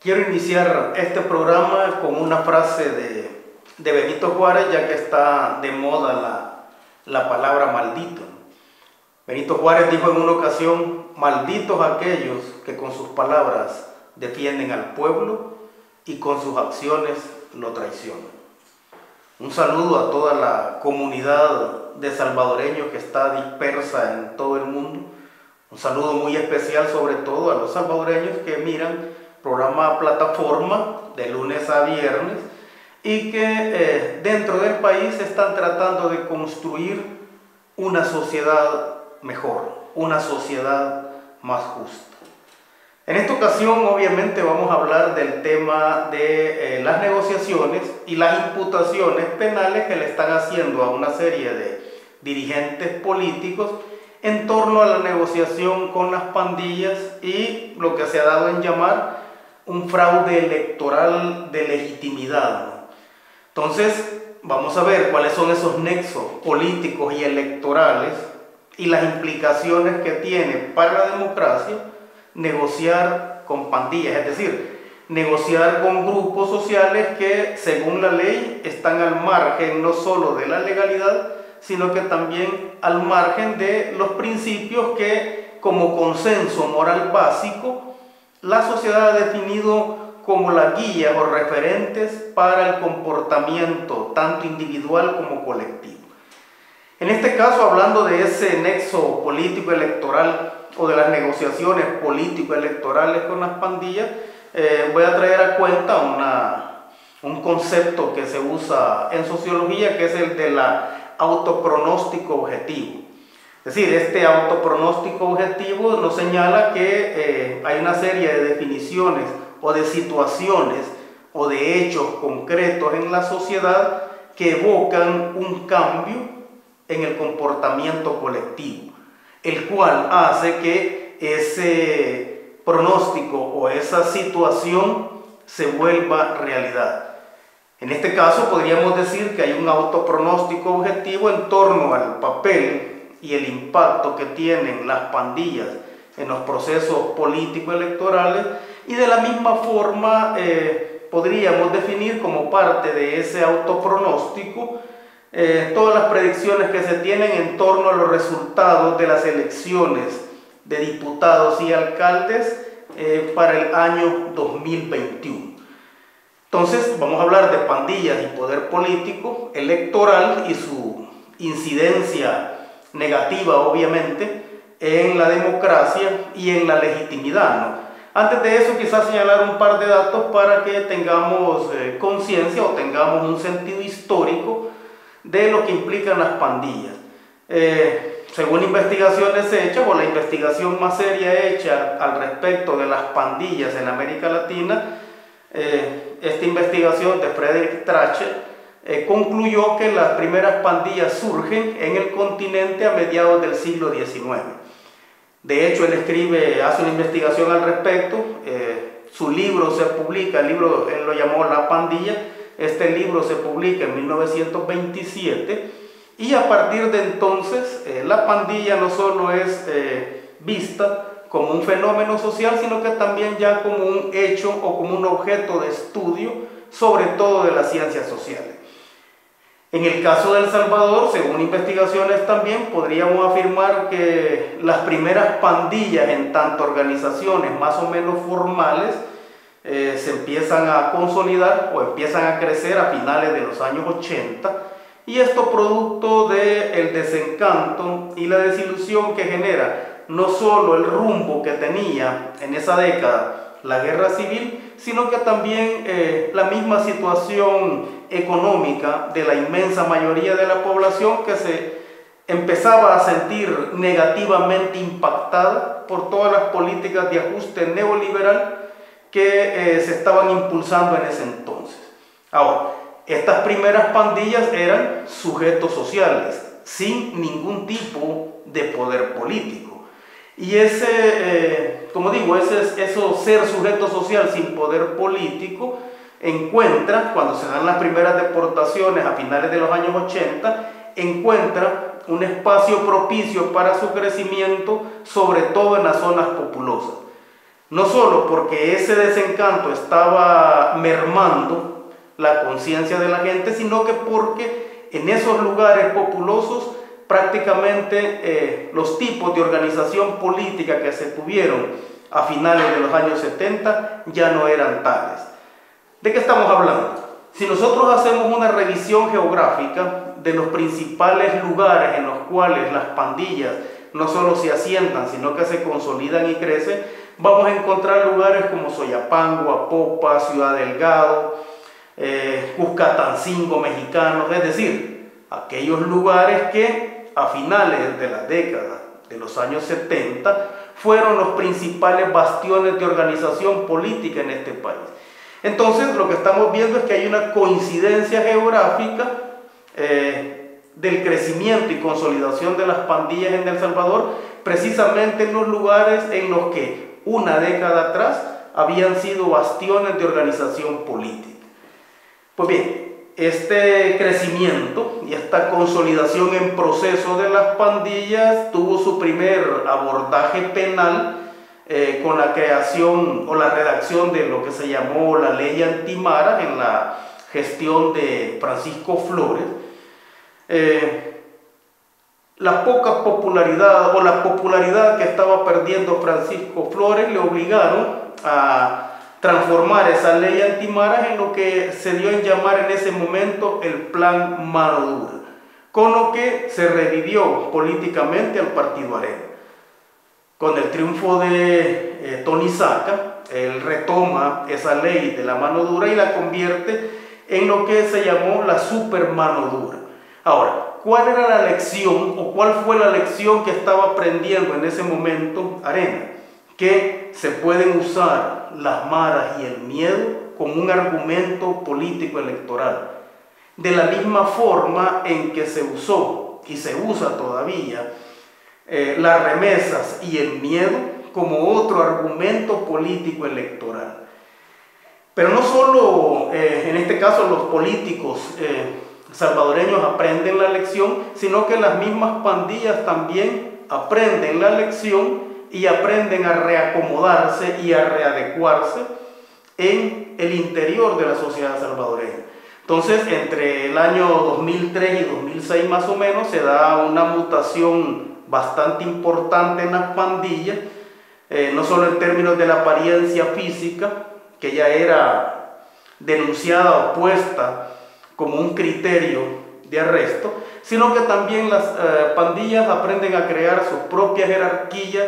Quiero iniciar este programa con una frase de Benito Juárez, ya que está de moda la palabra maldito. Benito Juárez dijo en una ocasión: malditos aquellos que con sus palabras defienden al pueblo y con sus acciones lo traicionan. Un saludo a toda la comunidad de salvadoreños que está dispersa en todo el mundo. Un saludo muy especial sobre todo a los salvadoreños que miran programa Plataforma de lunes a viernes y que dentro del país están tratando de construir una sociedad mejor, una sociedad más justa. En esta ocasión obviamente vamos a hablar del tema de las negociaciones y las imputaciones penales que le están haciendo a una serie de dirigentes políticos en torno a la negociación con las pandillas y lo que se ha dado en llamar un fraude electoral de legitimidad, ¿no? Entonces vamos a ver cuáles son esos nexos políticos y electorales y las implicaciones que tiene para la democracia negociar con pandillas, es decir, negociar con grupos sociales que según la ley están al margen no solo de la legalidad, sino que también al margen de los principios que como consenso moral básico la sociedad ha definido como las guías o referentes para el comportamiento tanto individual como colectivo. En este caso, hablando de ese nexo político-electoral o de las negociaciones político-electorales con las pandillas, voy a traer a cuenta un concepto que se usa en sociología, que es el de la autopronóstico objetivo. Es decir, este autopronóstico objetivo nos señala que hay una serie de definiciones o de situaciones o de hechos concretos en la sociedad que evocan un cambio en el comportamiento colectivo, el cual hace que ese pronóstico o esa situación se vuelva realidad. En este caso podríamos decir que hay un autopronóstico objetivo en torno al papel y el impacto que tienen las pandillas en los procesos políticos electorales, y de la misma forma podríamos definir como parte de ese autopronóstico todas las predicciones que se tienen en torno a los resultados de las elecciones de diputados y alcaldes para el año 2021. Entonces vamos a hablar de pandillas y poder político electoral y su incidencia negativa obviamente en la democracia y en la legitimidad, ¿no? Antes de eso quizás señalar un par de datos para que tengamos conciencia o tengamos un sentido histórico de lo que implican las pandillas. Según investigaciones hechas, o la investigación más seria hecha al respecto de las pandillas en América Latina, esta investigación de Frederick Trachel concluyó que las primeras pandillas surgen en el continente a mediados del siglo XIX. De hecho, él hace una investigación al respecto, su libro se publica, él lo llamó La Pandilla, este libro se publica en 1927, y a partir de entonces la pandilla no solo es vista como un fenómeno social, sino que también ya como un hecho o como un objeto de estudio, sobre todo de las ciencias sociales. En el caso de El Salvador, según investigaciones también, podríamos afirmar que las primeras pandillas, en tanto organizaciones más o menos formales, se empiezan a consolidar o empiezan a crecer a finales de los años 80, y esto producto del desencanto y la desilusión que genera no solo el rumbo que tenía en esa década la guerra civil, sino que también la misma situación económica de la inmensa mayoría de la población, que se empezaba a sentir negativamente impactada por todas las políticas de ajuste neoliberal que se estaban impulsando en ese entonces. Ahora, estas primeras pandillas eran sujetos sociales, sin ningún tipo de poder político. Y eso ser sujeto social sin poder político encuentra, cuando se dan las primeras deportaciones a finales de los años 80, encuentra un espacio propicio para su crecimiento, sobre todo en las zonas populosas. No solo porque ese desencanto estaba mermando la conciencia de la gente, sino que porque en esos lugares populosos prácticamente los tipos de organización política que se tuvieron a finales de los años 70 ya no eran tales. ¿De qué estamos hablando? Si nosotros hacemos una revisión geográfica de los principales lugares en los cuales las pandillas no solo se asientan, sino que se consolidan y crecen, vamos a encontrar lugares como Soyapango, Apopa, Ciudad Delgado, Cuscatancingo mexicanos, es decir, aquellos lugares que a finales de la década de los años 70 fueron los principales bastiones de organización política en este país. Entonces, lo que estamos viendo es que hay una coincidencia geográfica del crecimiento y consolidación de las pandillas en El Salvador, precisamente en los lugares en los que una década atrás habían sido bastiones de organización política. Pues bien, este crecimiento y esta consolidación en proceso de las pandillas tuvo su primer abordaje penal con la creación o la redacción de lo que se llamó la Ley Antimara en la gestión de Francisco Flores. La poca popularidad o la popularidad que estaba perdiendo Francisco Flores le obligaron a transformar esa ley antimara en lo que se dio en llamar en ese momento el Plan Mano Dura, con lo que se revivió políticamente al Partido Arena. Con el triunfo de Tony Saca, él retoma esa ley de la mano dura y la convierte en lo que se llamó la super mano dura. Ahora, ¿cuál era la lección o cuál fue la lección que estaba aprendiendo en ese momento Arena? Que se pueden usar las maras y el miedo como un argumento político electoral. De la misma forma en que se usó y se usa todavía las remesas y el miedo como otro argumento político electoral. Pero no solo en este caso los políticos salvadoreños aprenden la lección, sino que las mismas pandillas también aprenden la lección y aprenden a reacomodarse y a readecuarse en el interior de la sociedad salvadoreña. Entonces, entre el año 2003 y 2006 más o menos, se da una mutación bastante importante en las pandillas, no solo en términos de la apariencia física, que ya era denunciada o puesta como un criterio de arresto, sino que también las pandillas aprenden a crear sus propias jerarquías,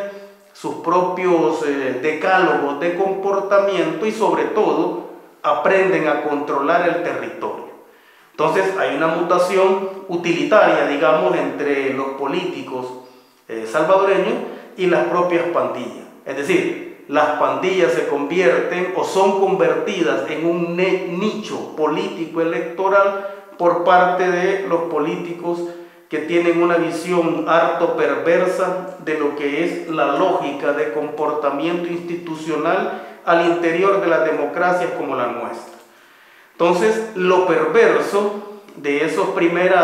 sus propios decálogos de comportamiento y sobre todo aprenden a controlar el territorio. Entonces hay una mutación utilitaria, digamos, entre los políticos salvadoreños y las propias pandillas. Es decir, las pandillas se convierten o son convertidas en un nicho político electoral por parte de los políticos que tienen una visión harto perversa de lo que es la lógica de comportamiento institucional al interior de las democracias como la nuestra. Entonces, lo perverso de esos primeros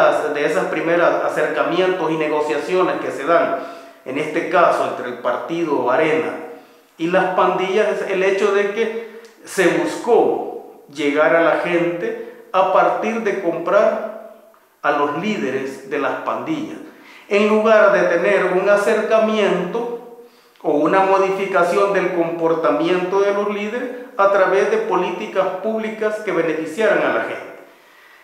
acercamientos y negociaciones que se dan, en este caso entre el Partido Arena y las pandillas, es el hecho de que se buscó llegar a la gente a partir de comprar a los líderes de las pandillas, en lugar de tener un acercamiento o una modificación del comportamiento de los líderes a través de políticas públicas que beneficiaran a la gente.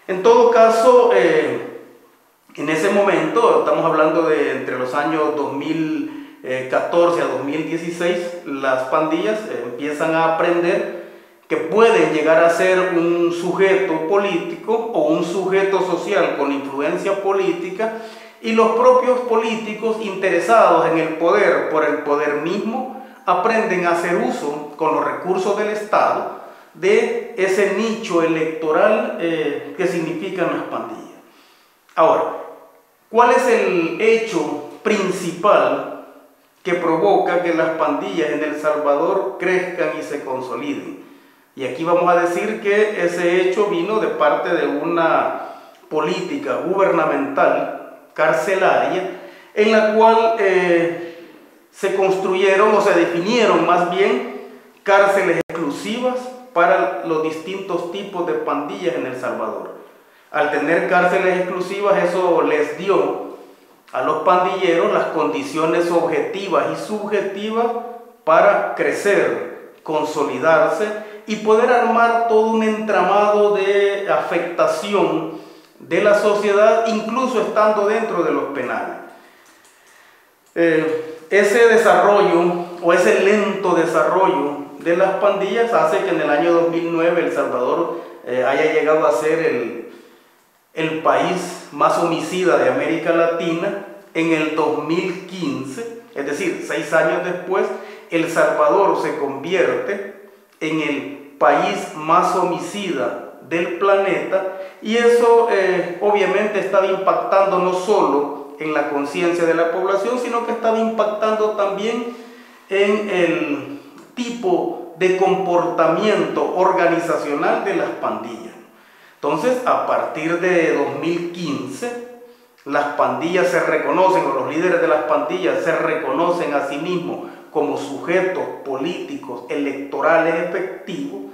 En todo caso, en ese momento, estamos hablando de entre los años 2014 a 2016, las pandillas empiezan a aprender que pueden llegar a ser un sujeto político o un sujeto social con influencia política, y los propios políticos interesados en el poder por el poder mismo aprenden a hacer uso con los recursos del Estado de ese nicho electoral que significan las pandillas. Ahora, ¿cuál es el hecho principal que provoca que las pandillas en El Salvador crezcan y se consoliden? Y aquí vamos a decir que ese hecho vino de parte de una política gubernamental carcelaria en la cual se construyeron o se definieron más bien cárceles exclusivas para los distintos tipos de pandillas en El Salvador. Al tener cárceles exclusivas, eso les dio a los pandilleros las condiciones objetivas y subjetivas para crecer, consolidarse y poder armar todo un entramado de afectación de la sociedad, incluso estando dentro de los penales. Ese desarrollo o ese lento desarrollo de las pandillas hace que en el año 2009 El Salvador haya llegado a ser el país más homicida de América Latina. En el 2015, es decir, 6 años después, El Salvador se convierte en el país más homicida del planeta, y eso obviamente estaba impactando no solo en la conciencia de la población, sino que estaba impactando también en el tipo de comportamiento organizacional de las pandillas. Entonces, a partir de 2015, las pandillas se reconocen, o los líderes de las pandillas se reconocen a sí mismos como sujetos políticos electorales efectivos,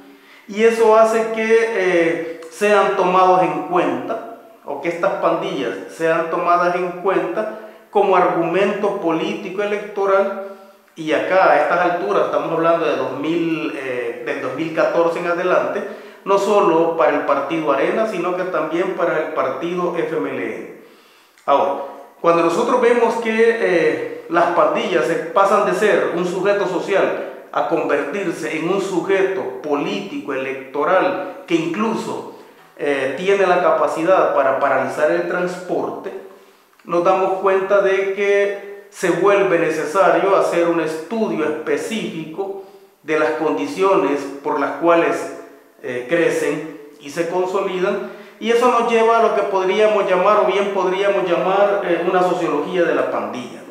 y eso hace que sean tomados en cuenta, o que estas pandillas sean tomadas en cuenta como argumento político electoral. Y acá, a estas alturas, estamos hablando de del 2014 en adelante, no solo para el partido Arena, sino que también para el partido FMLN. Ahora, cuando nosotros vemos que las pandillas pasan de ser un sujeto social a convertirse en un sujeto político, electoral, que incluso tiene la capacidad para paralizar el transporte, nos damos cuenta de que se vuelve necesario hacer un estudio específico de las condiciones por las cuales crecen y se consolidan, y eso nos lleva a lo que podríamos llamar, o bien podríamos llamar, una sociología de la pandilla.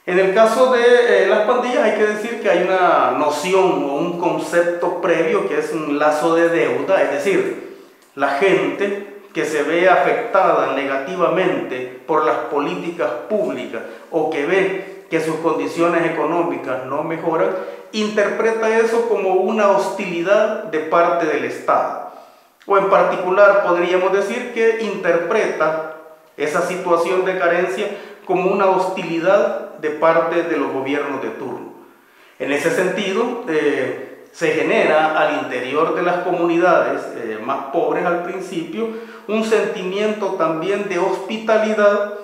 En el caso de las pandillas hay que decir que hay una noción o un concepto previo que es un lazo de deuda, es decir, la gente que se ve afectada negativamente por las políticas públicas o que ve que sus condiciones económicas no mejoran, interpreta eso como una hostilidad de parte del Estado. O en particular podríamos decir que interpreta esa situación de carencia como una hostilidad de parte de los gobiernos de turno. En ese sentido, se genera al interior de las comunidades más pobres al principio un sentimiento también de hospitalidad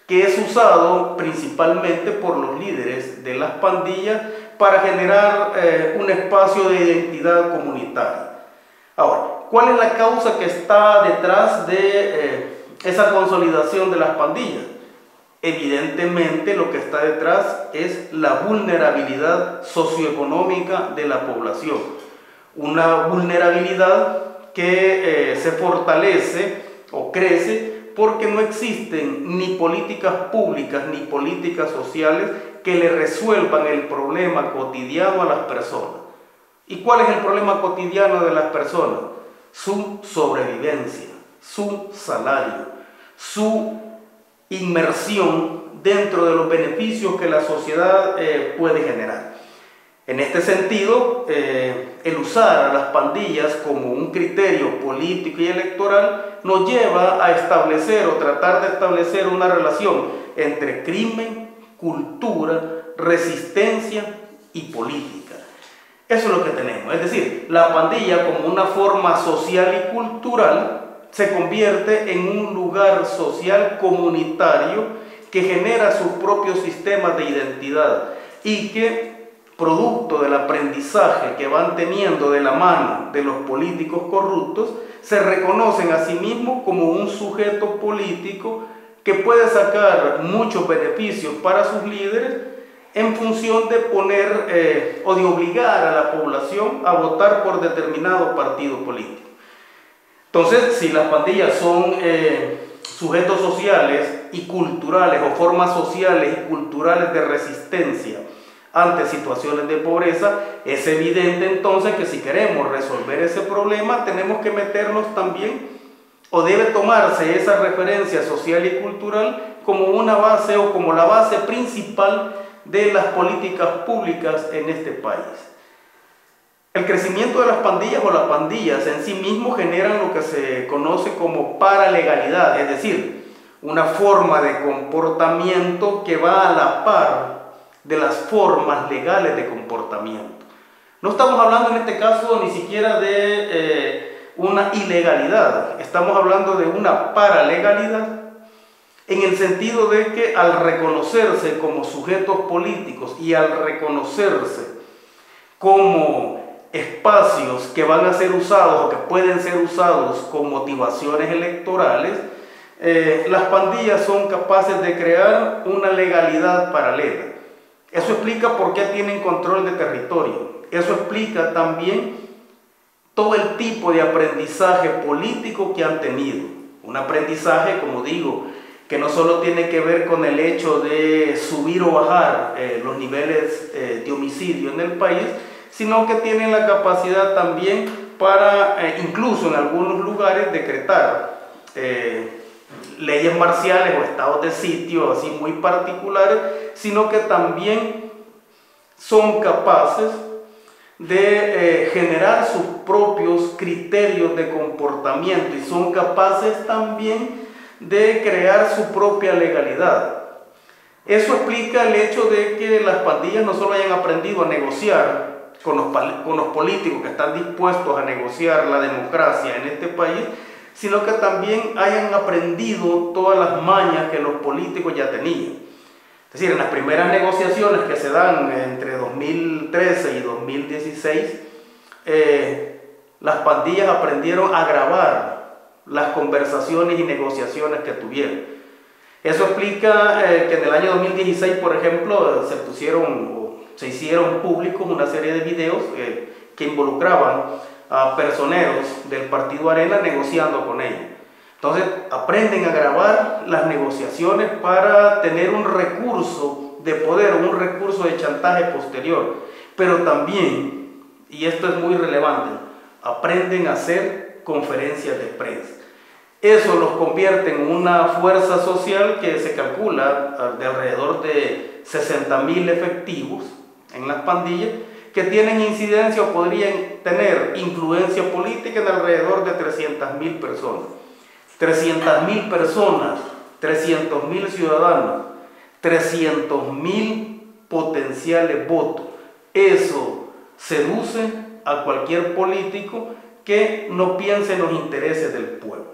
que es usado principalmente por los líderes de las pandillas para generar un espacio de identidad comunitaria. Ahora, ¿cuál es la causa que está detrás de esa consolidación de las pandillas? Evidentemente lo que está detrás es la vulnerabilidad socioeconómica de la población. Una vulnerabilidad que se fortalece o crece porque no existen ni políticas públicas ni políticas sociales que le resuelvan el problema cotidiano a las personas. ¿Y cuál es el problema cotidiano de las personas? Su sobrevivencia, su salario, su inmersión dentro de los beneficios que la sociedad puede generar. En este sentido, el usar a las pandillas como un criterio político y electoral nos lleva a establecer o tratar de establecer una relación entre crimen, cultura, resistencia y política. Eso es lo que tenemos, es decir, la pandilla como una forma social y cultural se convierte en un lugar social comunitario que genera sus propios sistemas de identidad y que, producto del aprendizaje que van teniendo de la mano de los políticos corruptos, se reconocen a sí mismos como un sujeto político que puede sacar muchos beneficios para sus líderes en función de poner o de obligar a la población a votar por determinado partido político. Entonces, si las pandillas son sujetos sociales y culturales o formas sociales y culturales de resistencia ante situaciones de pobreza, es evidente entonces que si queremos resolver ese problema tenemos que meternos también, o debe tomarse esa referencia social y cultural como una base o como la base principal de las políticas públicas en este país. El crecimiento de las pandillas o las pandillas en sí mismo generan lo que se conoce como paralegalidad, es decir, una forma de comportamiento que va a la par de las formas legales de comportamiento. No estamos hablando en este caso ni siquiera de una ilegalidad, estamos hablando de una paralegalidad, en el sentido de que al reconocerse como sujetos políticos y al reconocerse como espacios que van a ser usados o que pueden ser usados con motivaciones electorales, las pandillas son capaces de crear una legalidad paralela. Eso explica por qué tienen control de territorio. Eso explica también todo el tipo de aprendizaje político que han tenido. Un aprendizaje, como digo, que no solo tiene que ver con el hecho de subir o bajar los niveles de homicidio en el país, sino que tienen la capacidad también para, incluso en algunos lugares, decretar leyes marciales o estados de sitio así muy particulares, sino que también son capaces de generar sus propios criterios de comportamiento y son capaces también de crear su propia legalidad. Eso explica el hecho de que las pandillas no solo hayan aprendido a negociar con los políticos que están dispuestos a negociar la democracia en este país, sino que también hayan aprendido todas las mañas que los políticos ya tenían. Es decir, en las primeras negociaciones que se dan entre 2013 y 2016, las pandillas aprendieron a grabar las conversaciones y negociaciones que tuvieron. Eso explica que en el año 2016, por ejemplo, se hicieron públicos una serie de videos que involucraban a personeros del partido Arena negociando con ellos. Entonces aprenden a grabar las negociaciones para tener un recurso de poder, un recurso de chantaje posterior. Pero también, y esto es muy relevante, aprenden a hacer conferencias de prensa. Eso los convierte en una fuerza social que se calcula de alrededor de 60.000 efectivos en las pandillas, que tienen incidencia o podrían tener influencia política en alrededor de 300.000 personas. 300.000 personas, 300.000 ciudadanos, 300.000 potenciales votos. Eso seduce a cualquier político que no piense en los intereses del pueblo.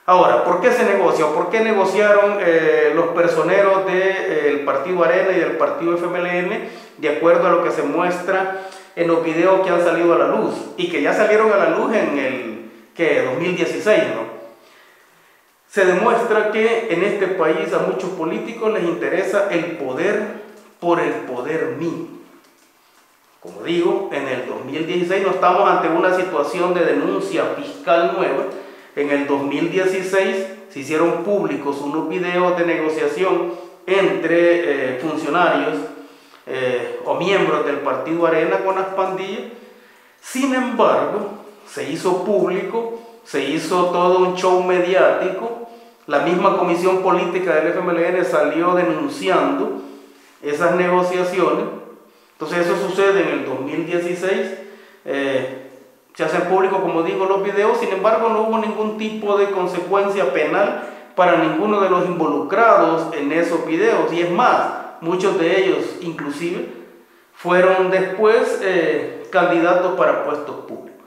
Ahora, ¿por qué se negocia? ¿Por qué negociaron los personeros del partido Arena y del partido FMLN de acuerdo a lo que se muestra en los videos que han salido a la luz y que ya salieron a la luz en el 2016, ¿no? Se demuestra que en este país a muchos políticos les interesa el poder por el poder mismo. Como digo, en el 2016 no estamos ante una situación de denuncia fiscal nueva. En el 2016 se hicieron públicos unos videos de negociación entre funcionarios o miembros del partido Arena con las pandillas. Sin embargo, se hizo público, se hizo todo un show mediático. La misma comisión política del FMLN salió denunciando esas negociaciones. Entonces eso sucede en el 2016. Se hacen públicos, como digo, los videos. Sin embargo, no hubo ningún tipo de consecuencia penal para ninguno de los involucrados en esos videos. Y es más, muchos de ellos inclusive fueron después candidatos para puestos públicos.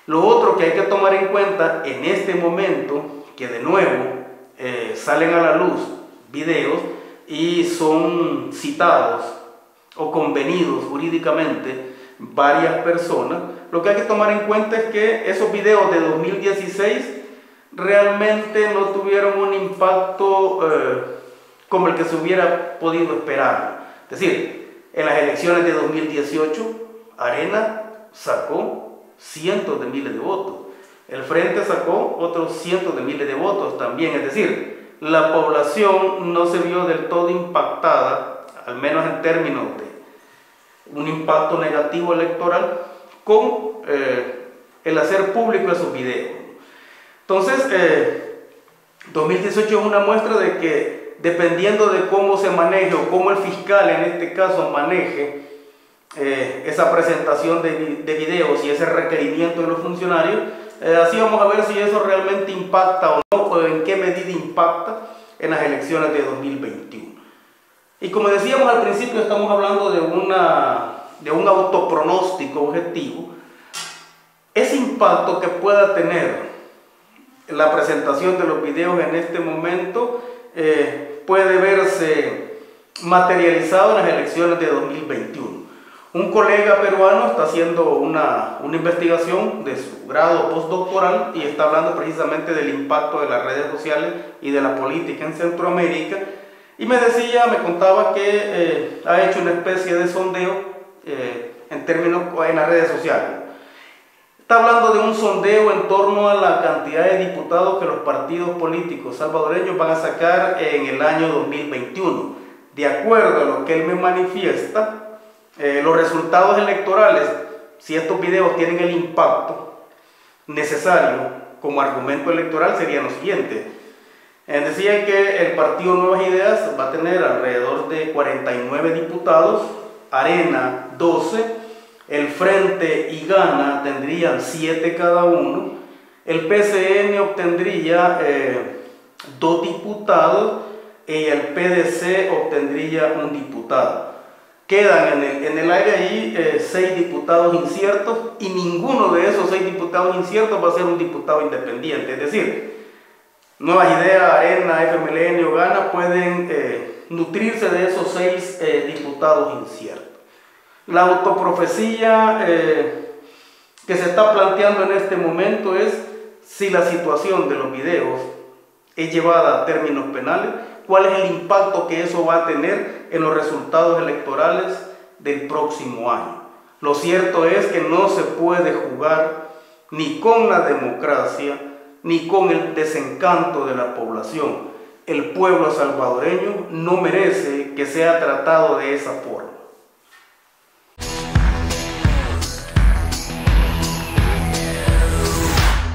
Lo otro que hay que tomar en cuenta en este momento, que de nuevo salen a la luz videos y son citados o convenidos jurídicamente varias personas, lo que hay que tomar en cuenta es que esos videos de 2016 realmente no tuvieron un impacto como el que se hubiera podido esperar. Es decir, en las elecciones de 2018, Arena sacó cientos de miles de votos. El Frente sacó otros cientos de miles de votos también. Es decir, la población no se vio del todo impactada, al menos en términos de un impacto negativo electoral, con el hacer público esos videos. Entonces, 2018 es una muestra de que dependiendo de cómo se maneje o cómo el fiscal en este caso maneje esa presentación de videos y ese requerimiento de los funcionarios, así vamos a ver si eso realmente impacta o no, o en qué medida impacta en las elecciones de 2021. Y como decíamos al principio, estamos hablando de un autopronóstico objetivo. Ese impacto que pueda tener la presentación de los videos en este momento puede verse materializado en las elecciones de 2021. Un colega peruano está haciendo una investigación de su grado postdoctoral y está hablando precisamente del impacto de las redes sociales y de la política en Centroamérica, y me contaba que ha hecho una especie de sondeo en las redes sociales. Está hablando de un sondeo en torno a la cantidad de diputados que los partidos políticos salvadoreños van a sacar en el año 2021. De acuerdo a lo que él me manifiesta, los resultados electorales, si estos videos tienen el impacto necesario como argumento electoral, serían los siguientes. Decía que el partido Nuevas Ideas va a tener alrededor de 49 diputados, Arena 12, el Frente y Gana tendrían 7 cada uno, el PCN obtendría 2 diputados y el PDC obtendría 1 diputado. Quedan en el aire ahí 6 diputados inciertos, y ninguno de esos 6 diputados inciertos va a ser un diputado independiente. Es decir, Nuevas Ideas, Arena, FMLN o Gana pueden nutrirse de esos 6 diputados inciertos. La autoprofecía que se está planteando en este momento es si la situación de los videos es llevada a términos penales, cuál es el impacto que eso va a tener en los resultados electorales del próximo año. Lo cierto es que no se puede jugar ni con la democracia ni con el desencanto de la población. El pueblo salvadoreño no merece que sea tratado de esa forma.